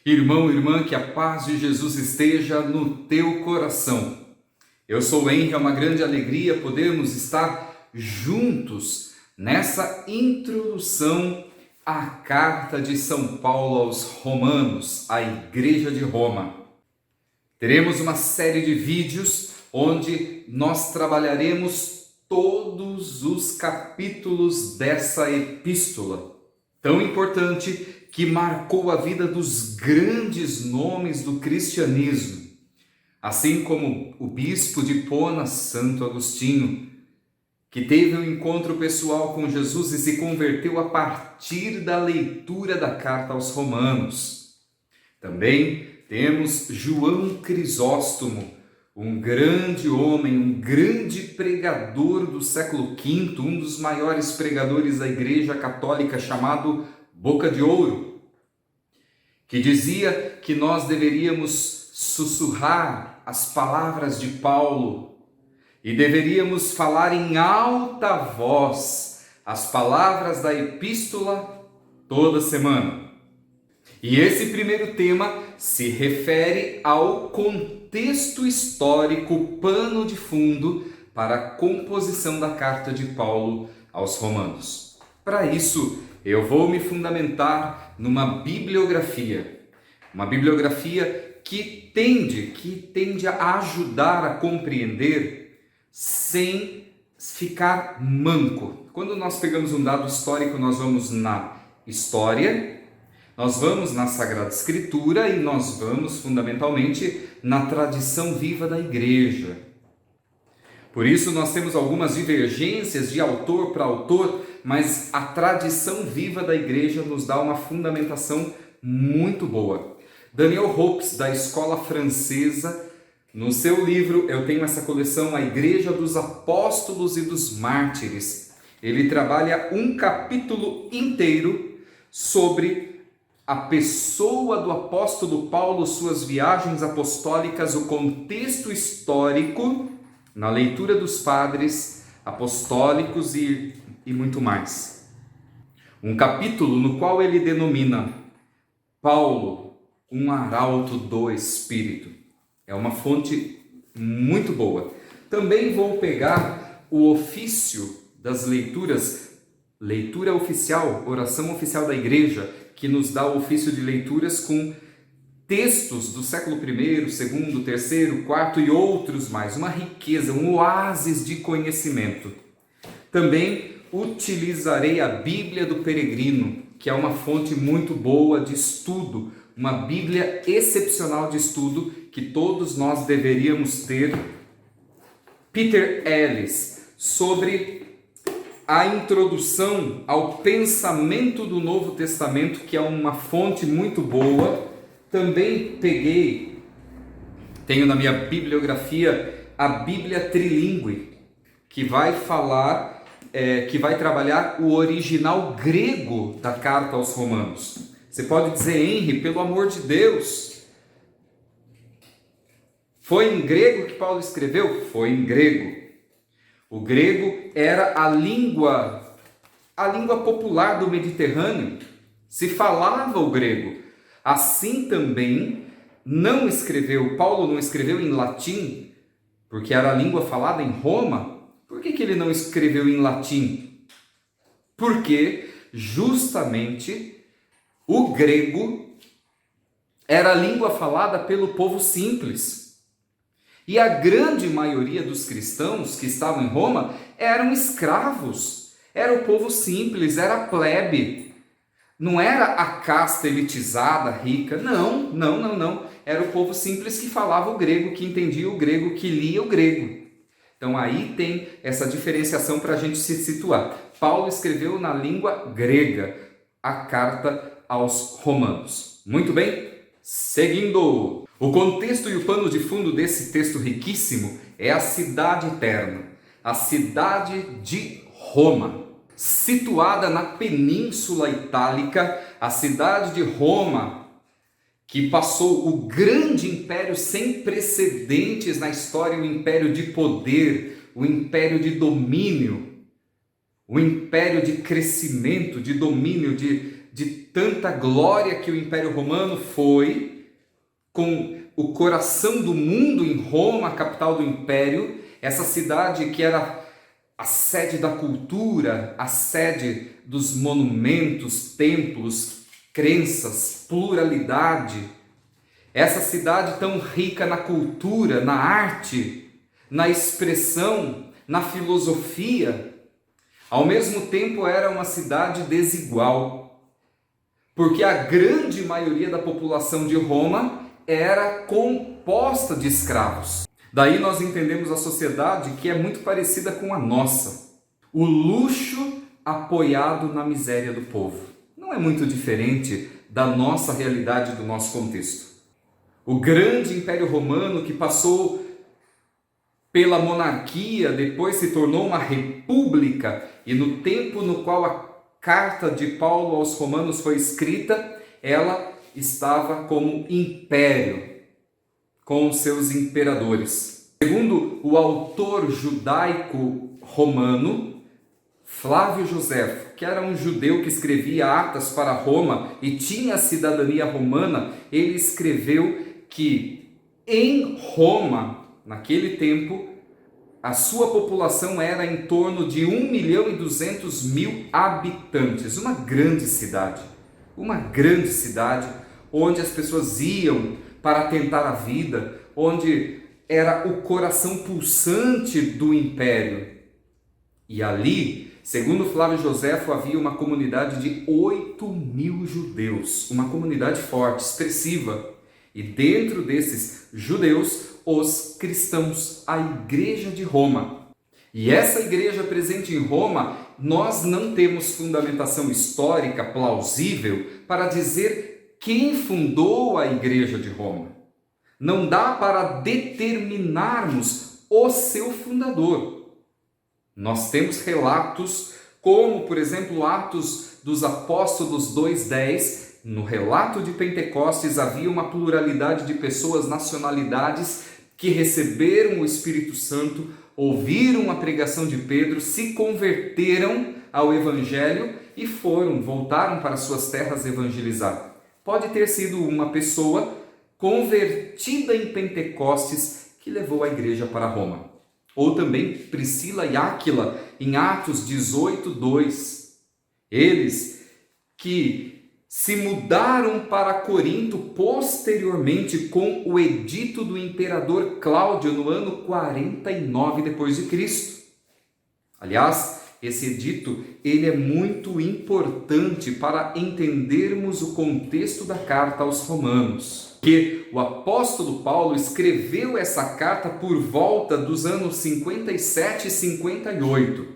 Irmão, irmã, que a paz de Jesus esteja no teu coração. Eu sou o Henry, é uma grande alegria podermos estar juntos nessa introdução à carta de São Paulo aos Romanos, à Igreja de Roma. Teremos uma série de vídeos onde nós trabalharemos todos os capítulos dessa epístola tão importante que marcou a vida dos grandes nomes do cristianismo, assim como o bispo de Hipona, Santo Agostinho, que teve um encontro pessoal com Jesus e se converteu a partir da leitura da carta aos Romanos. Também temos João Crisóstomo, um grande homem, um grande pregador do século V, um dos maiores pregadores da Igreja Católica, chamado Boca de Ouro, que dizia que nós deveríamos sussurrar as palavras de Paulo e deveríamos falar em alta voz as palavras da epístola toda semana. E esse primeiro tema se refere ao contexto histórico, pano de fundo para a composição da carta de Paulo aos Romanos. Para isso, eu vou me fundamentar numa bibliografia, uma bibliografia que tende a ajudar a compreender sem ficar manco. Quando nós pegamos um dado histórico, nós vamos na história, nós vamos na Sagrada Escritura e nós vamos fundamentalmente na tradição viva da igreja. Por isso nós temos algumas divergências de autor para autor, mas a tradição viva da igreja nos dá uma fundamentação muito boa. Daniel Hopes, da Escola Francesa, no seu livro, eu tenho essa coleção, A Igreja dos Apóstolos e dos Mártires. Ele trabalha um capítulo inteiro sobre a pessoa do apóstolo Paulo, suas viagens apostólicas, o contexto histórico, na leitura dos padres apostólicos e muito mais. Um capítulo no qual ele denomina Paulo, um arauto do Espírito. É uma fonte muito boa. Também vou pegar o ofício das leituras, leitura oficial, oração oficial da igreja, que nos dá o ofício de leituras com textos do século I, II, III, IV e outros mais. Uma riqueza, um oásis de conhecimento. Também utilizarei a Bíblia do Peregrino, que é uma fonte muito boa de estudo, uma Bíblia excepcional de estudo que todos nós deveríamos ter. Peter Ellis, sobre a introdução ao pensamento do Novo Testamento, que é uma fonte muito boa. Também tenho na minha bibliografia a Bíblia Trilingue, que vai trabalhar o original grego da carta aos Romanos. Você pode dizer, Henry, pelo amor de Deus, foi em grego que Paulo escreveu? Foi em grego. O grego era a língua popular do Mediterrâneo. Se falava o grego. Assim também Paulo não escreveu em latim, porque era a língua falada em Roma. Por que ele não escreveu em latim? Porque justamente o grego era a língua falada pelo povo simples. E a grande maioria dos cristãos que estavam em Roma eram escravos. Era o povo simples, era a plebe. Não era a casta elitizada, rica. Não. Era o povo simples que falava o grego, que entendia o grego, que lia o grego. Então aí tem essa diferenciação para a gente se situar. Paulo escreveu na língua grega a carta aos Romanos. Muito bem? Seguindo. O contexto e o pano de fundo desse texto riquíssimo é a cidade eterna, a cidade de Roma. Situada na Península Itálica, a cidade de Roma, que passou o grande império sem precedentes na história, o império de poder, o império de domínio, o império de crescimento, de domínio, de tanta glória que o Império Romano foi, com o coração do mundo em Roma, a capital do Império, essa cidade que era a sede da cultura, a sede dos monumentos, templos, crenças, pluralidade. Essa cidade tão rica na cultura, na arte, na expressão, na filosofia, ao mesmo tempo era uma cidade desigual, porque a grande maioria da população de Roma era composta de escravos. Daí nós entendemos a sociedade que é muito parecida com a nossa. O luxo apoiado na miséria do povo. Não é muito diferente da nossa realidade, do nosso contexto. O grande Império Romano que passou pela monarquia, depois se tornou uma república, e no tempo no qual a carta de Paulo aos Romanos foi escrita, ela estava como império, com seus imperadores. Segundo o autor judaico romano, Flávio Joséfo, que era um judeu que escrevia atas para Roma e tinha cidadania romana, ele escreveu que em Roma, naquele tempo, a sua população era em torno de 1.200.000 habitantes, uma grande cidade onde as pessoas iam para tentar a vida, onde era o coração pulsante do império. E ali, segundo Flávio Joséfo, havia uma comunidade de 8.000 judeus, uma comunidade forte, expressiva. E dentro desses judeus, os cristãos, a Igreja de Roma. E essa igreja presente em Roma, nós não temos fundamentação histórica plausível para dizer quem fundou a Igreja de Roma. Não dá para determinarmos o seu fundador. Nós temos relatos como, por exemplo, Atos dos Apóstolos 2:10, no relato de Pentecostes havia uma pluralidade de pessoas, nacionalidades, que receberam o Espírito Santo, ouviram a pregação de Pedro, se converteram ao Evangelho e voltaram para suas terras evangelizar. Pode ter sido uma pessoa convertida em Pentecostes que levou a igreja para Roma. Ou também Priscila e Áquila, em Atos 18:2. Eles que se mudaram para Corinto posteriormente com o edito do imperador Cláudio no ano 49 depois de Cristo. Aliás, esse edito ele é muito importante para entendermos o contexto da carta aos Romanos. Que o apóstolo Paulo escreveu essa carta por volta dos anos 57 e 58.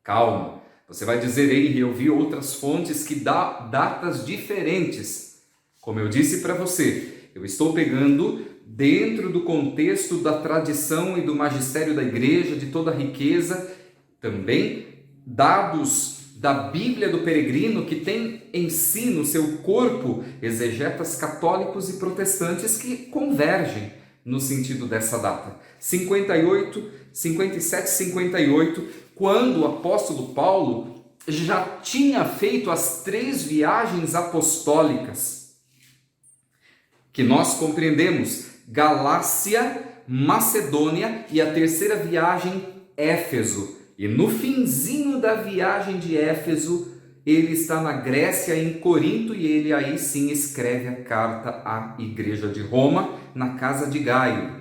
Calma. Você vai dizer, Henry, eu vi outras fontes que dão datas diferentes. Como eu disse para você, eu estou pegando dentro do contexto da tradição e do magistério da igreja, de toda a riqueza, também dados da Bíblia do Peregrino, que tem em si, no seu corpo, exegetas católicos e protestantes que convergem no sentido dessa data. 57, 58, quando o apóstolo Paulo já tinha feito as 3 viagens apostólicas, que nós compreendemos, Galácia, Macedônia e a 3ª viagem, Éfeso. E no finzinho da viagem de Éfeso, ele está na Grécia, em Corinto, e ele aí sim escreve a carta à igreja de Roma, na casa de Gaio.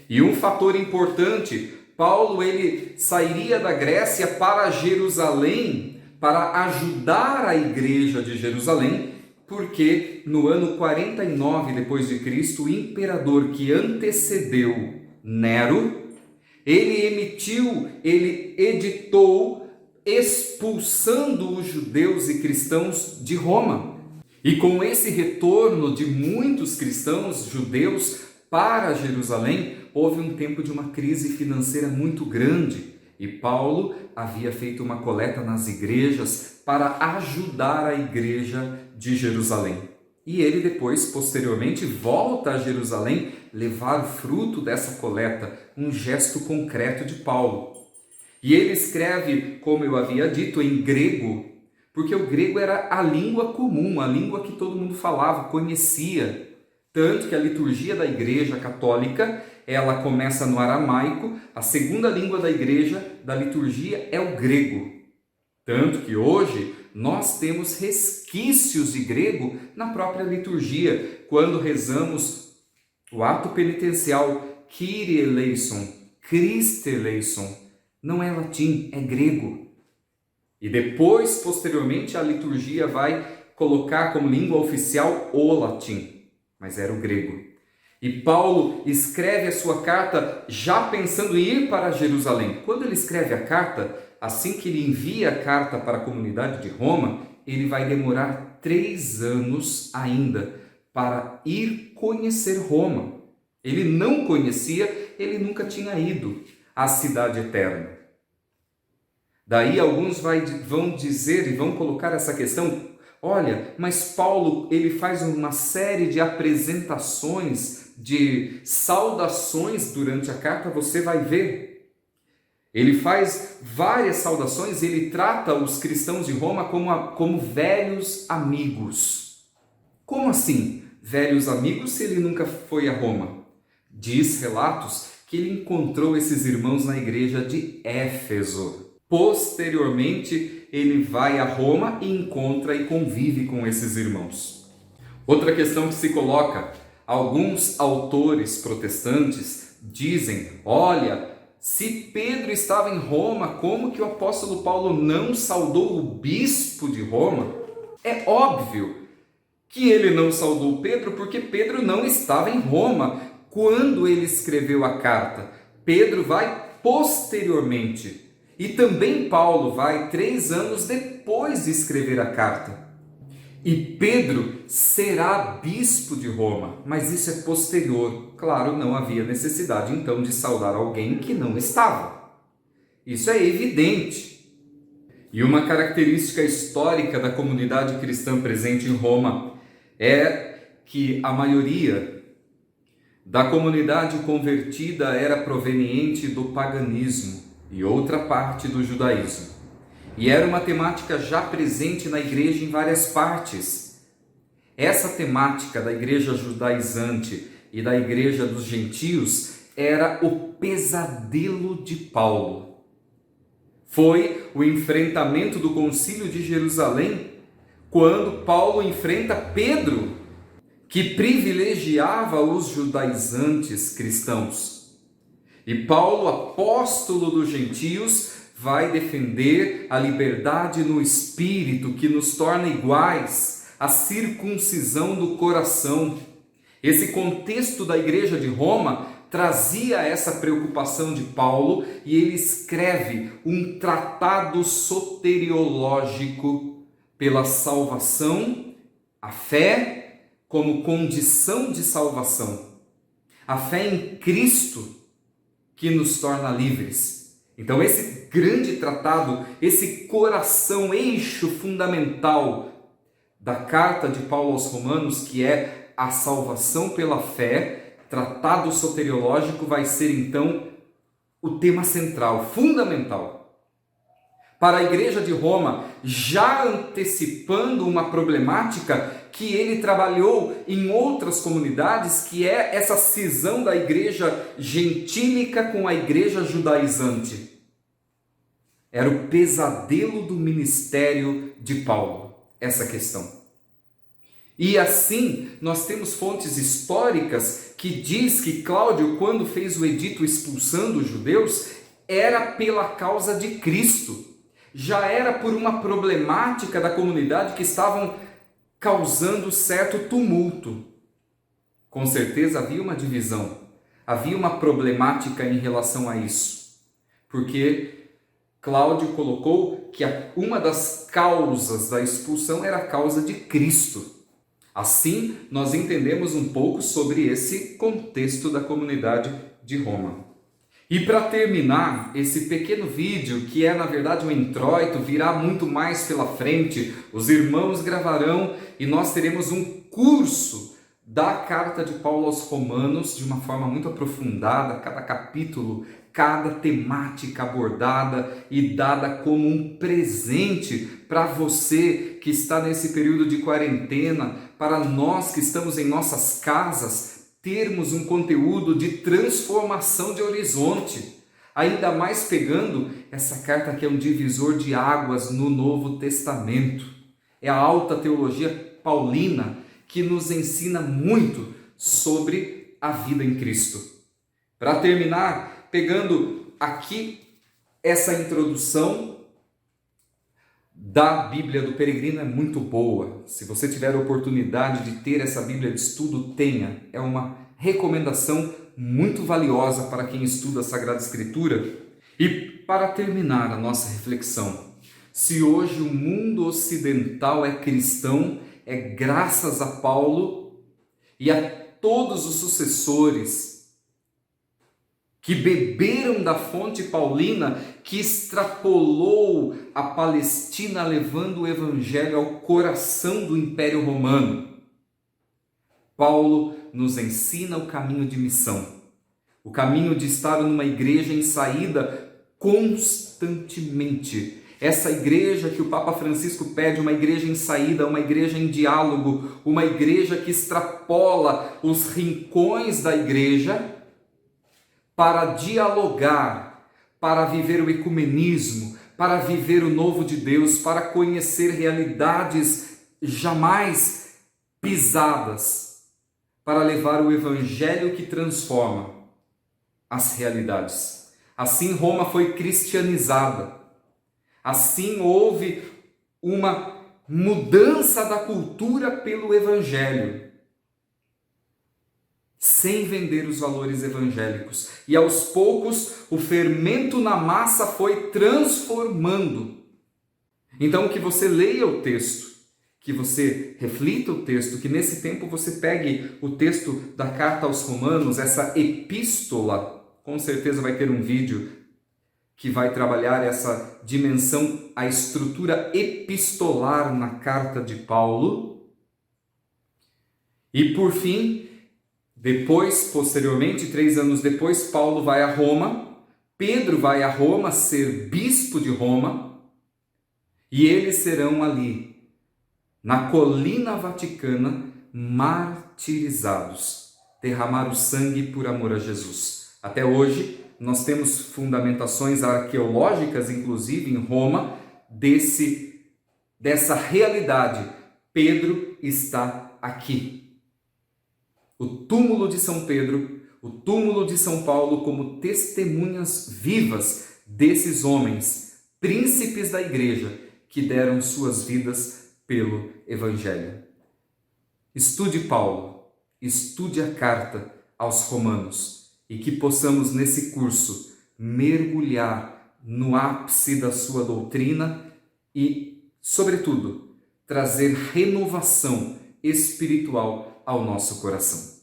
E um fator importante, Paulo ele sairia da Grécia para Jerusalém, para ajudar a igreja de Jerusalém, porque no ano 49 depois de Cristo, o imperador que antecedeu Nero, ele editou expulsando os judeus e cristãos de Roma. E com esse retorno de muitos cristãos judeus para Jerusalém, houve um tempo de uma crise financeira muito grande. E Paulo havia feito uma coleta nas igrejas para ajudar a igreja de Jerusalém. E ele depois, posteriormente, volta a Jerusalém levar o fruto dessa coleta, um gesto concreto de Paulo. E ele escreve, como eu havia dito, em grego, porque o grego era a língua comum, a língua que todo mundo falava, conhecia. Tanto que a liturgia da Igreja Católica, ela começa no aramaico, a segunda língua da Igreja, da liturgia, é o grego. Tanto que hoje nós temos resquícios de grego na própria liturgia, quando rezamos o ato penitencial Kyrie eleison, Christe eleison, não é latim, é grego. E depois, posteriormente, a liturgia vai colocar como língua oficial o latim, mas era o grego. E Paulo escreve a sua carta já pensando em ir para Jerusalém. Quando ele escreve a carta, assim que ele envia a carta para a comunidade de Roma, ele vai demorar 3 anos ainda para ir conhecer Roma. Ele não conhecia, ele nunca tinha ido à cidade eterna. Daí alguns vão dizer e vão colocar essa questão: olha, mas Paulo ele faz uma série de apresentações, de saudações durante a carta, você vai ver. Ele faz várias saudações, ele trata os cristãos de Roma como velhos amigos. Como assim, velhos amigos, se ele nunca foi a Roma? Diz relatos que ele encontrou esses irmãos na igreja de Éfeso. Posteriormente, ele vai a Roma e encontra e convive com esses irmãos. Outra questão que se coloca, alguns autores protestantes dizem: olha, se Pedro estava em Roma, como que o apóstolo Paulo não saudou o bispo de Roma? É óbvio que ele não saudou Pedro, porque Pedro não estava em Roma quando ele escreveu a carta. Pedro vai posteriormente. E também Paulo vai 3 anos depois de escrever a carta. E Pedro será bispo de Roma, mas isso é posterior. Claro, não havia necessidade então de saudar alguém que não estava. Isso é evidente. E uma característica histórica da comunidade cristã presente em Roma é que a maioria da comunidade convertida era proveniente do paganismo e outra parte do judaísmo. E era uma temática já presente na igreja em várias partes. Essa temática da igreja judaizante e da igreja dos gentios era o pesadelo de Paulo. Foi o enfrentamento do Concílio de Jerusalém, quando Paulo enfrenta Pedro, que privilegiava os judaizantes cristãos. E Paulo, apóstolo dos gentios, vai defender a liberdade no espírito que nos torna iguais, a circuncisão do coração. Esse contexto da igreja de Roma trazia essa preocupação de Paulo e ele escreve um tratado soteriológico pela salvação, a fé como condição de salvação, a fé em Cristo que nos torna livres. Então esse grande tratado, esse coração, eixo fundamental da carta de Paulo aos Romanos, que é a salvação pela fé, tratado soteriológico, vai ser então o tema central, fundamental. Para a igreja de Roma, já antecipando uma problemática que ele trabalhou em outras comunidades, que é essa cisão da igreja gentílica com a igreja judaizante. Era o pesadelo do ministério de Paulo, essa questão. E assim, nós temos fontes históricas que diz que Cláudio, quando fez o edito expulsando os judeus, era pela causa de Cristo. Já era por uma problemática da comunidade que estavam causando certo tumulto. Com certeza havia uma divisão, havia uma problemática em relação a isso. Porque Cláudio colocou que uma das causas da expulsão era a causa de Cristo. Assim, nós entendemos um pouco sobre esse contexto da comunidade de Roma. E para terminar esse pequeno vídeo, que é na verdade um introito, virá muito mais pela frente, os irmãos gravarão e nós teremos um curso da carta de Paulo aos Romanos de uma forma muito aprofundada, cada capítulo, cada temática abordada e dada como um presente para você que está nesse período de quarentena, para nós que estamos em nossas casas, termos um conteúdo de transformação de horizonte. Ainda mais pegando essa carta que é um divisor de águas no Novo Testamento. É a alta teologia paulina que nos ensina muito sobre a vida em Cristo. Para terminar, pegando aqui essa introdução da Bíblia do Peregrino é muito boa. Se você tiver a oportunidade de ter essa Bíblia de estudo, tenha. É uma recomendação muito valiosa para quem estuda a Sagrada Escritura. E para terminar a nossa reflexão, se hoje o mundo ocidental é cristão, é graças a Paulo e a todos os sucessores que beberam da fonte paulina, que extrapolou a Palestina, levando o Evangelho ao coração do Império Romano. Paulo nos ensina o caminho de missão, o caminho de estar numa igreja em saída constantemente. Essa igreja que o Papa Francisco pede, uma igreja em saída, uma igreja em diálogo, uma igreja que extrapola os rincões da igreja para dialogar, para viver o ecumenismo, para viver o novo de Deus, para conhecer realidades jamais pisadas, para levar o evangelho que transforma as realidades. Assim Roma foi cristianizada. Assim houve uma mudança da cultura pelo evangelho, sem vender os valores evangélicos. E aos poucos o fermento na massa foi transformando. Então que você leia o texto, que você reflita o texto, que nesse tempo você pegue o texto da carta aos Romanos, essa epístola. Com certeza vai ter um vídeo que vai trabalhar essa dimensão, a estrutura epistolar na carta de Paulo. E por fim, posteriormente, 3 anos depois, Paulo vai a Roma, Pedro vai a Roma ser bispo de Roma, e eles serão ali, na colina vaticana, martirizados, derramaram sangue por amor a Jesus. Até hoje, nós temos fundamentações arqueológicas, inclusive em Roma, dessa realidade. Pedro está aqui. O túmulo de São Pedro, o túmulo de São Paulo, como testemunhas vivas desses homens, príncipes da igreja, que deram suas vidas pelo Evangelho. Estude Paulo, estude a carta aos Romanos, e que possamos nesse curso mergulhar no ápice da sua doutrina e, sobretudo, trazer renovação espiritual ao nosso coração.